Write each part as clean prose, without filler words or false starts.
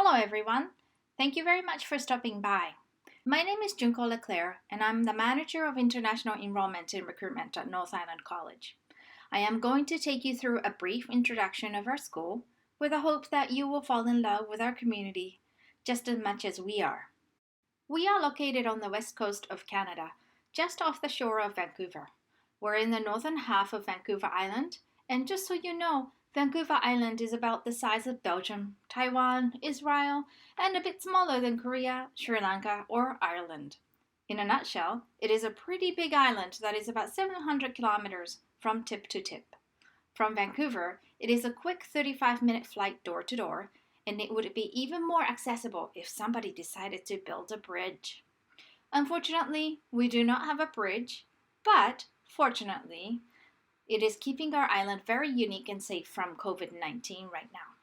Hello everyone. Thank you very much for stopping by. My name is Junko Leclerc and I'm the Manager of International Enrollment and Recruitment at North Island College. I am going to take you through a brief introduction of our school with the hope that you will fall in love with our community just as much as we are. We are located on the west coast of Canada, just off the shore of Vancouver. We're in the northern half of Vancouver Island, and just so you know, Vancouver Island is about the size of Belgium, Taiwan, Israel, and a bit smaller than Korea, Sri Lanka, or Ireland. In a nutshell, it is a pretty big island that is about 700 kilometers from tip to tip. From Vancouver, it is a quick 35-minute flight door to door, and it would be even more accessible if somebody decided to build a bridge. Unfortunately, we do not have a bridge, but fortunately, it is keeping our island very unique and safe from COVID-19 right now.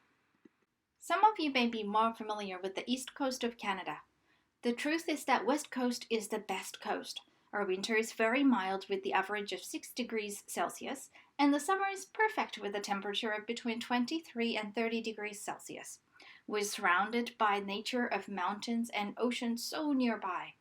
Some of you may be more familiar with the east coast of Canada. The truth is that west coast is the best coast. Our winter is very mild with the average of 6 degrees Celsius, and the summer is perfect with a temperature of between 23 and 30 degrees Celsius. We're surrounded by nature of mountains and ocean so nearby.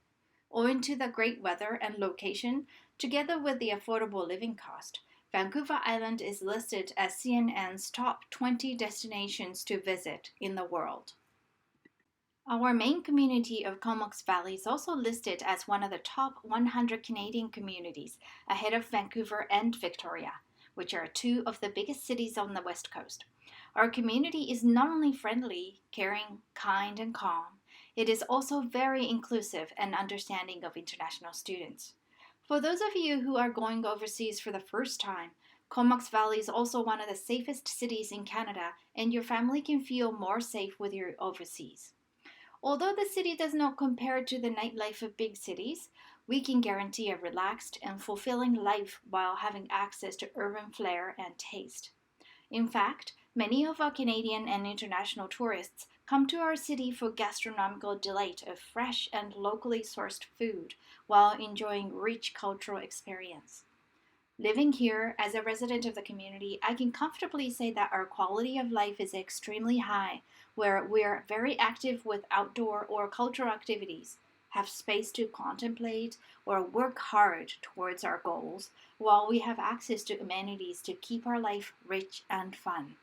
Owing to the great weather and location, together with the affordable living cost, Vancouver Island is listed as CNN's top 20 destinations to visit in the world. Our main community of Comox Valley is also listed as one of the top 100 Canadian communities, ahead of Vancouver and Victoria, which are two of the biggest cities on the west coast. Our community is not only friendly, caring, kind, and calm, it is also very inclusive and understanding of international students. For those of you who are going overseas for the first time, Comox Valley is also one of the safest cities in Canada, and your family can feel more safe with you overseas. Although the city does not compare to the nightlife of big cities, we can guarantee a relaxed and fulfilling life while having access to urban flair and taste. In fact, many of our Canadian and international tourists come to our city for gastronomical delight of fresh and locally sourced food while enjoying rich cultural experience. Living here as a resident of the community, I can comfortably say that our quality of life is extremely high, where we're very active with outdoor or cultural activities, have space to contemplate or work hard towards our goals, while we have access to amenities to keep our life rich and fun.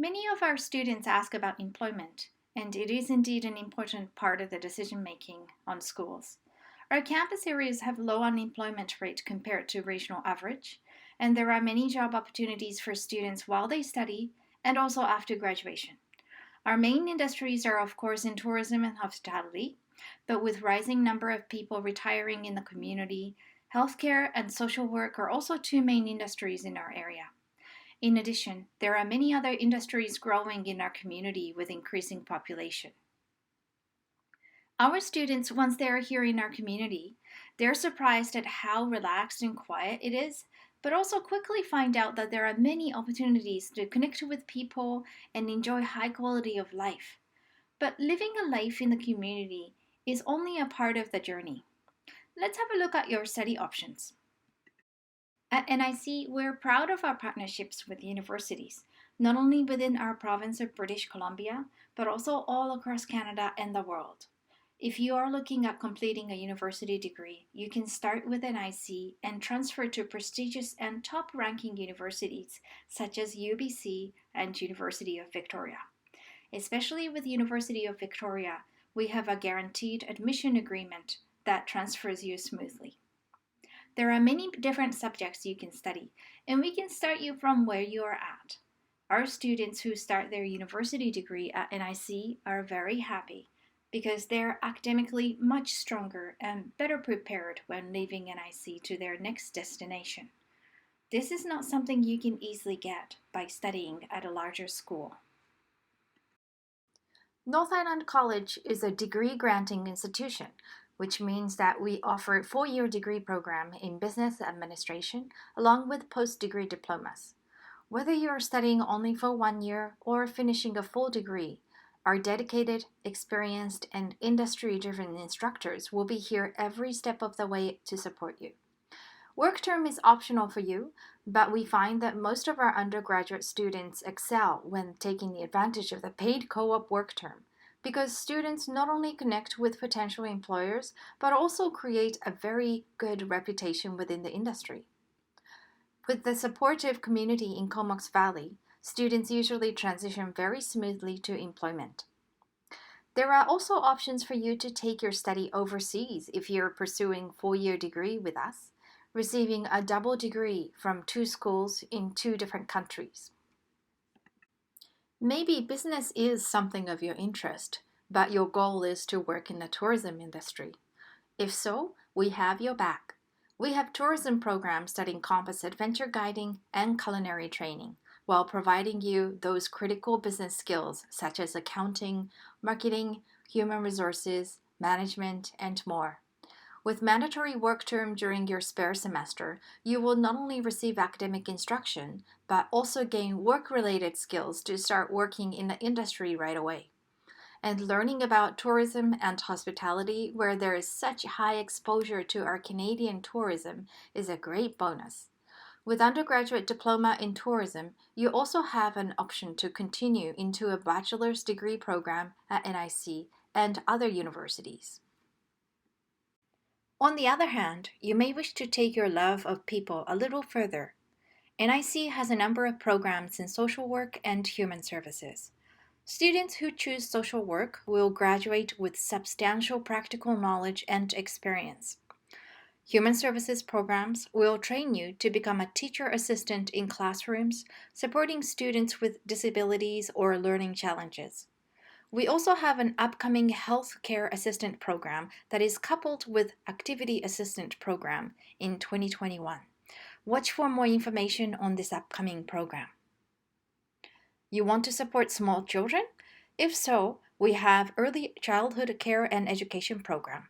Many of our students ask about employment, and it is indeed an important part of the decision-making on schools. Our campus areas have low unemployment rate compared to regional average, and there are many job opportunities for students while they study and also after graduation. Our main industries are of course in tourism and hospitality, but with rising number of people retiring in the community, healthcare and social work are also two main industries in our area. In addition, there are many other industries growing in our community with increasing population. Our students, once they are here in our community, they're surprised at how relaxed and quiet it is, but also quickly find out that there are many opportunities to connect with people and enjoy high quality of life. But living a life in the community is only a part of the journey. Let's have a look at your study options. At NIC, we're proud of our partnerships with universities, not only within our province of British Columbia, but also all across Canada and the world. If you are looking at completing a university degree, you can start with NIC and transfer to prestigious and top-ranking universities such as UBC and University of Victoria. Especially with University of Victoria, we have a guaranteed admission agreement that transfers you smoothly. There are many different subjects you can study, and we can start you from where you are at. Our students who start their university degree at NIC are very happy because they're academically much stronger and better prepared when leaving NIC to their next destination. This is not something you can easily get by studying at a larger school. North Island College is a degree-granting institution, which means that we offer a 4-year degree program in business administration along with post-degree diplomas. Whether you are studying only for 1 year or finishing a full degree, our dedicated, experienced, and industry-driven instructors will be here every step of the way to support you. Work term is optional for you, but we find that most of our undergraduate students excel when taking the advantage of the paid co-op work term because students not only connect with potential employers, but also create a very good reputation within the industry. With the supportive community in Comox Valley, students usually transition very smoothly to employment. There are also options for you to take your study overseas if you're pursuing 4-year degree with us, receiving a double degree from 2 schools in 2 different countries. Maybe business is something of your interest, but your goal is to work in the tourism industry. If so, we have your back. We have tourism programs that encompass adventure guiding and culinary training, while providing you those critical business skills such as accounting, marketing, human resources, management, and more. With mandatory work term during your spare semester, you will not only receive academic instruction, but also gain work-related skills to start working in the industry right away. And learning about tourism and hospitality, where there is such high exposure to our Canadian tourism, is a great bonus. With undergraduate diploma in tourism, you also have an option to continue into a bachelor's degree program at NIC and other universities. On the other hand, you may wish to take your love of people a little further. NIC has a number of programs in social work and human services. Students who choose social work will graduate with substantial practical knowledge and experience. Human services programs will train you to become a teacher assistant in classrooms, supporting students with disabilities or learning challenges. We also have an upcoming health care assistant program that is coupled with activity assistant program in 2021. Watch for more information on this upcoming program. You want to support small children? If so, we have early childhood care and education program.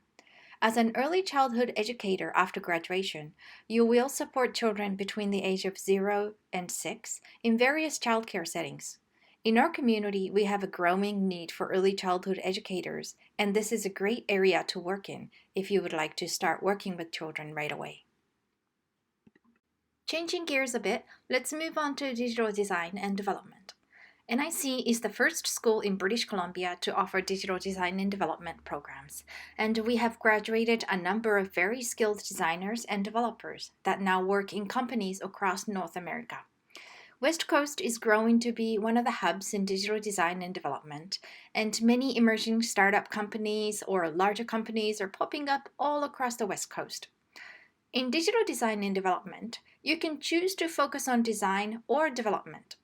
As an early childhood educator after graduation, you will support children between the age of 0 and 6 in various childcare settings. In our community, we have a growing need for early childhood educators, and this is a great area to work in if you would like to start working with children right away. Changing gears a bit, let's move on to digital design and development. NIC is the first school in British Columbia to offer digital design and development programs, and we have graduated a number of very skilled designers and developers that now work in companies across North America. West Coast is growing to be one of the hubs in digital design and development, and many emerging startup companies or larger companies are popping up all across the West Coast. In digital design and development, you can choose to focus on design or development.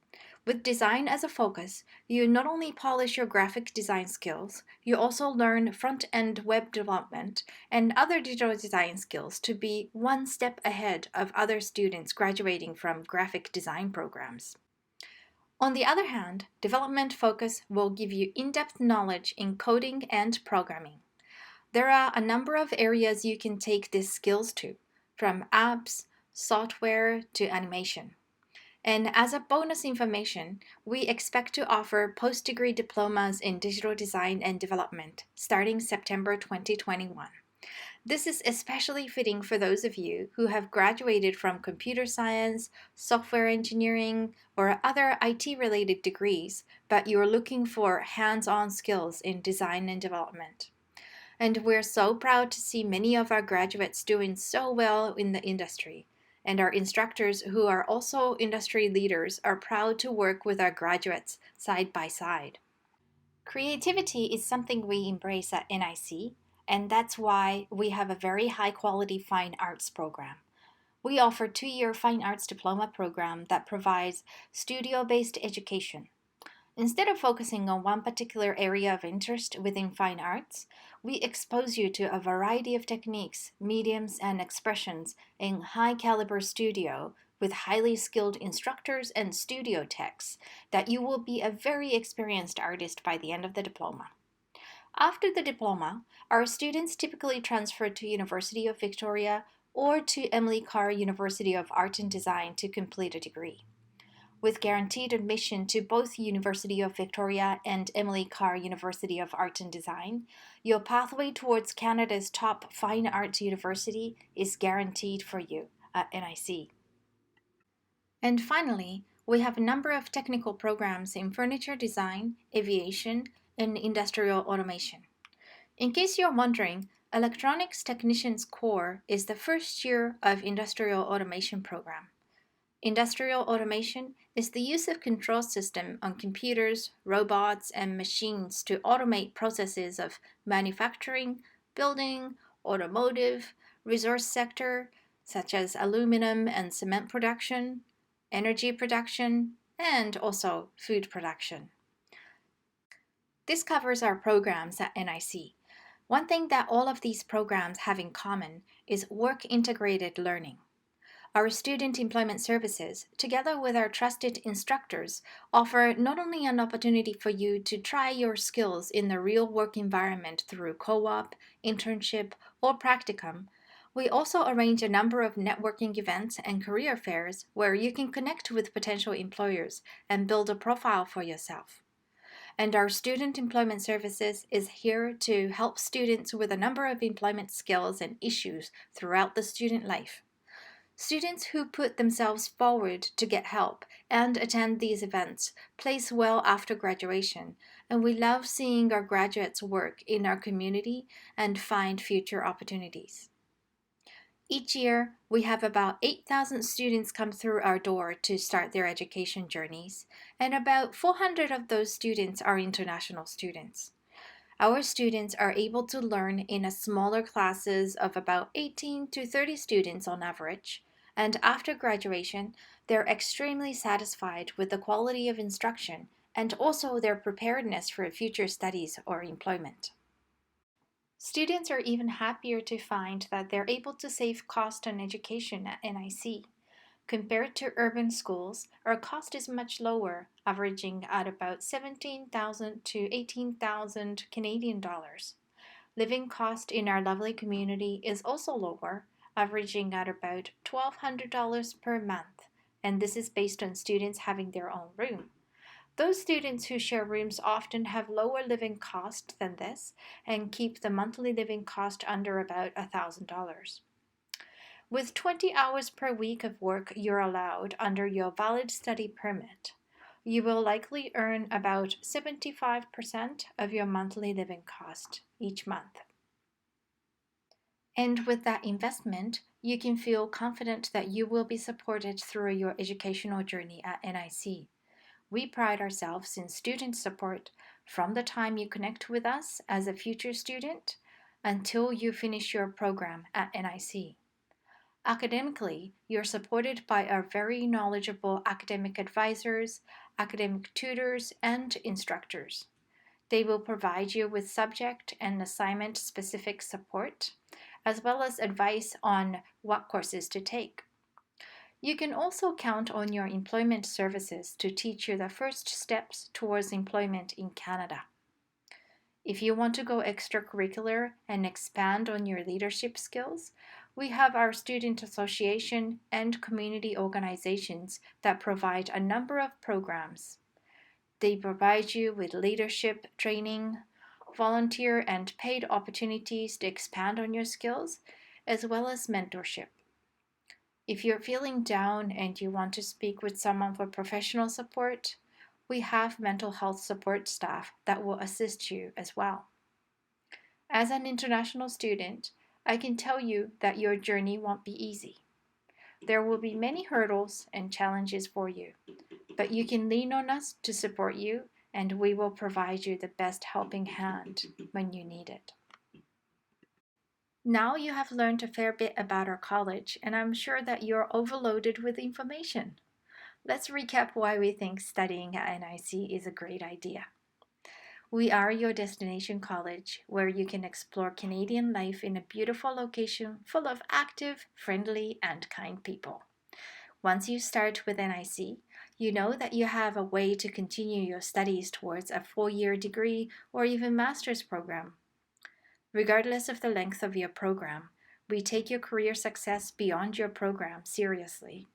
With design as a focus, you not only polish your graphic design skills, you also learn front-end web development and other digital design skills to be one step ahead of other students graduating from graphic design programs. On the other hand, development focus will give you in-depth knowledge in coding and programming. There are a number of areas you can take these skills to, from apps, software, to animation. And as a bonus information, we expect to offer post-degree diplomas in digital design and development starting September 2021. This is especially fitting for those of you who have graduated from computer science, software engineering, or other IT-related degrees, but you're looking for hands-on skills in design and development. And we're so proud to see many of our graduates doing so well in the industry. And our instructors, who are also industry leaders, are proud to work with our graduates side by side. Creativity is something we embrace at NIC, and that's why we have a very high-quality fine arts program. We offer a 2-year fine arts diploma program that provides studio-based education. Instead of focusing on one particular area of interest within fine arts, we expose you to a variety of techniques, mediums, and expressions in high-caliber studio with highly skilled instructors and studio techs that you will be a very experienced artist by the end of the diploma. After the diploma, our students typically transfer to University of Victoria or to Emily Carr University of Art and Design to complete a degree. With guaranteed admission to both University of Victoria and Emily Carr University of Art and Design, your pathway towards Canada's top fine arts university is guaranteed for you, at NIC. And finally, we have a number of technical programs in furniture design, aviation, and industrial automation. In case you're wondering, Electronics Technicians Core is the first year of Industrial Automation program. Industrial automation is the use of control system on computers, robots, and machines to automate processes of manufacturing, building, automotive, resource sector, such as aluminum and cement production, energy production, and also food production. This covers our programs at NIC. One thing that all of these programs have in common is work-integrated learning. Our student employment services, together with our trusted instructors, offer not only an opportunity for you to try your skills in the real work environment through co-op, internship, or practicum, we also arrange a number of networking events and career fairs where you can connect with potential employers and build a profile for yourself. And our Student Employment Services is here to help students with a number of employment skills and issues throughout the student life. Students who put themselves forward to get help and attend these events place well after graduation, and we love seeing our graduates work in our community and find future opportunities. Each year, we have about 8,000 students come through our door to start their education journeys, and about 400 of those students are international students. Our students are able to learn in a smaller classes of about 18 to 30 students on average, and after graduation, they're extremely satisfied with the quality of instruction and also their preparedness for future studies or employment. Students are even happier to find that they're able to save cost on education at NIC. Compared to urban schools, our cost is much lower, averaging at about 17,000 to 18,000 Canadian dollars. Living cost in our lovely community is also lower, averaging at about $1,200 per month, and this is based on students having their own room. Those students who share rooms often have lower living cost than this and keep the monthly living cost under about $1,000. With 20 hours per week of work you're allowed under your valid study permit, you will likely earn about 75% of your monthly living cost each month. And with that investment, you can feel confident that you will be supported through your educational journey at NIC. We pride ourselves in student support from the time you connect with us as a future student until you finish your program at NIC. Academically, you're supported by our very knowledgeable academic advisors, academic tutors, and instructors. They will provide you with subject and assignment specific support, as well as advice on what courses to take. You can also count on your employment services to teach you the first steps towards employment in Canada. If you want to go extracurricular and expand on your leadership skills, we have our student association and community organizations that provide a number of programs. They provide you with leadership training, volunteer and paid opportunities to expand on your skills, as well as mentorship. If you're feeling down and you want to speak with someone for professional support, we have mental health support staff that will assist you as well. As an international student, I can tell you that your journey won't be easy. There will be many hurdles and challenges for you, but you can lean on us to support you, and we will provide you the best helping hand when you need it. Now you have learned a fair bit about our college, and I'm sure that you're overloaded with information. Let's recap why we think studying at NIC is a great idea. We are your destination college where you can explore Canadian life in a beautiful location full of active, friendly, and kind people. Once you start with NIC, you know that you have a way to continue your studies towards a 4-year degree or even master's program. Regardless of the length of your program, we take your career success beyond your program seriously,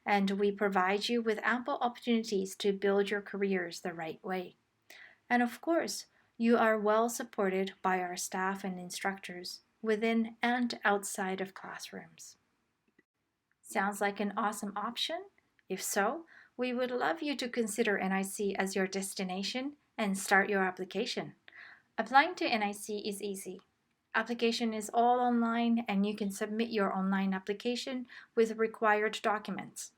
and we provide you with ample opportunities to build your careers the right way. And of course, you are well supported by our staff and instructors within and outside of classrooms. Sounds like an awesome option? If so, we would love you to consider NIC as your destination and start your application. Applying to NIC is easy. Application is all online and you can submit your online application with required documents.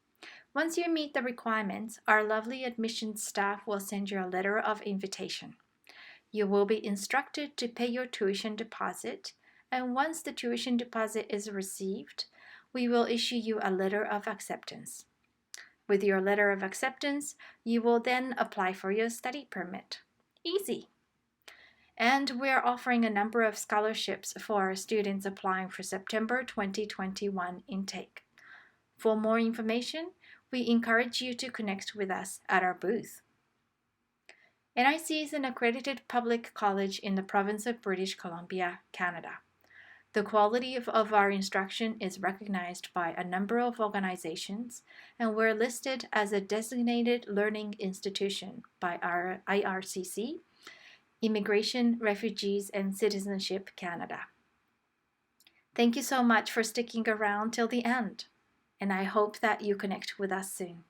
Once you meet the requirements, our lovely admissions staff will send you a letter of invitation. You will be instructed to pay your tuition deposit, and once the tuition deposit is received, we will issue you a letter of acceptance. With your letter of acceptance, you will then apply for your study permit. Easy! And we're offering a number of scholarships for our students applying for September 2021 intake. For more information, we encourage you to connect with us at our booth. NIC is an accredited public college in the province of British Columbia, Canada. The quality of our instruction is recognized by a number of organizations, and we're listed as a designated learning institution by our IRCC, Immigration, Refugees, and Citizenship Canada. Thank you so much for sticking around till the end, and I hope that you connect with us soon.